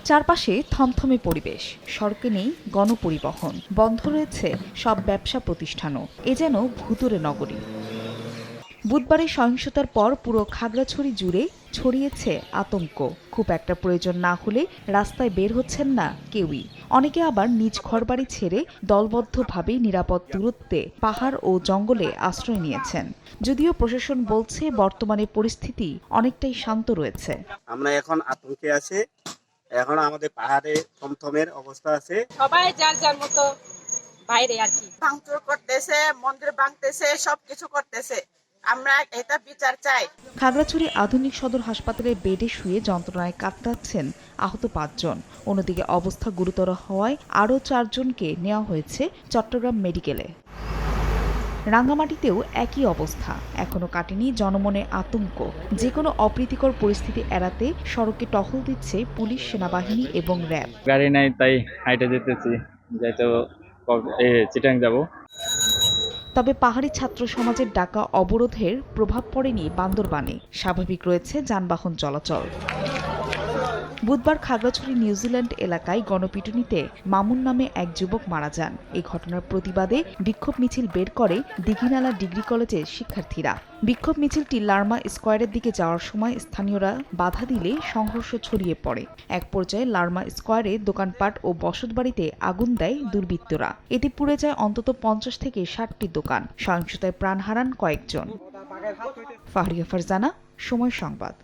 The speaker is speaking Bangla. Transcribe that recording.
চারপাশে থমথমে পরিবেশ, সড়কে নেই গণপরিবহন, বন্ধ রয়েছে সব ব্যবসা প্রতিষ্ঠানও। এ যেন ভুতুড়ে নগরী। বুধবারের সহিংসতার পর পুরো খাগড়াছড়ি জুড়ে ছড়িয়েছে আতঙ্ক। খুব একটা প্রয়োজন না হলে রাস্তায় বের হচ্ছেন না কেউই। অনেকে আবার নিজ ঘরবাড়ি ছেড়ে দলবদ্ধভাবে নিরাপদ দূরত্বে পাহাড় ও জঙ্গলে আশ্রয় নিয়েছেন। যদিও প্রশাসন বলছে বর্তমানে পরিস্থিতি অনেকটাই শান্ত রয়েছে। আমরা এখন আতঙ্কে আছি। এখন আমাদের পাহাড়ে থমথমের অবস্থা আছে। সবাই যার যার মতো বাইরে আর কি ভাঙচুর করতেছে, মন্দির ভাঙতেছে, সবকিছু করতেছে। আমরা এটা বিচার চাই। খাগড়াছড়ি আধুনিক সদর হাসপাতালে বেডে শুয়ে যন্ত্রণায় কাতরাচ্ছেন আহত ৫ জন। অন্যদিকে অবস্থা গুরুতর হওয়ায় আরও ৪ জনকে নেওয়া হয়েছে চট্টগ্রাম মেডিকেলে। রাঙ্গামাটিতেও একই অবস্থা। এখনো কাটেনি জনমনে আতঙ্ক। যে কোনো অপ্রীতিকর পরিস্থিতি এড়াতে সড়কে টহল দিচ্ছে পুলিশ, সেনাবাহিনী এবং র্যাব। গাড়ি নাই তাই হাইটে যেতেছি, যাইতে চিটাং যাব। তবে পাহাড়ি ছাত্র সমাজের ডাকা অবরোধের প্রভাব পড়েনি বান্দরবানে। স্বাভাবিক রয়েছে যানবাহন চলাচল। বুধবার খাগড়াছড়ি নিউজিল্যান্ড এলাকায় গণপিটুনিতে মামুন নামে এক যুবক মারা যান। এই ঘটনার প্রতিবাদে বিক্ষোভ মিছিল বের করে দীঘিনালা ডিগ্রি কলেজের শিক্ষার্থীরা। বিক্ষোভ মিছিলটি লার্মা স্কয়ারের দিকে যাওয়ার সময় স্থানীয়রা বাধা দিলে সংঘর্ষ ছড়িয়ে পড়ে। এক পর্যায়ে লার্মা স্কয়ারে দোকানপাট ও বসতবাড়িতে আগুন দেয় দুর্বৃত্তরা। এতে পুড়ে যায় অন্তত ৫০ থেকে ৬০টি দোকান। সহিংসতায় প্রাণ হারান কয়েকজন। ফাহরিয়া ফারজানা, সময় সংবাদ।